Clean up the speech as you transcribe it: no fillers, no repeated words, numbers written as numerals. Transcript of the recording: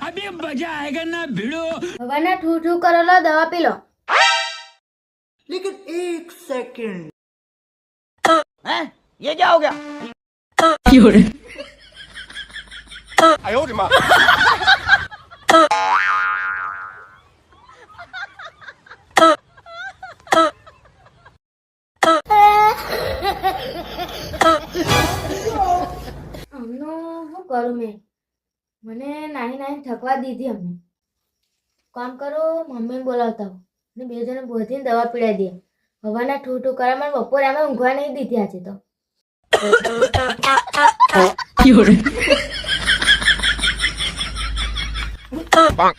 अभी मजा आएगा ना भिड़ो. હવાના ઠૂ ઠૂ કરો લો દવા પી લો लेकिन एक सेकंड हैं? ये क्या हो गया? આમનું શું કરું મેં મને નાની નાની થકવા દીધી અમને કામ કરો મમ્મીને બોલાવતા હો અને બે જણે બોધીને દવા પીડાઈ દે હવાના ઠૂ ઠૂ કરે મને બપોરે અમે ઊંઘવા નહીં દીધી આજે તો Bonk.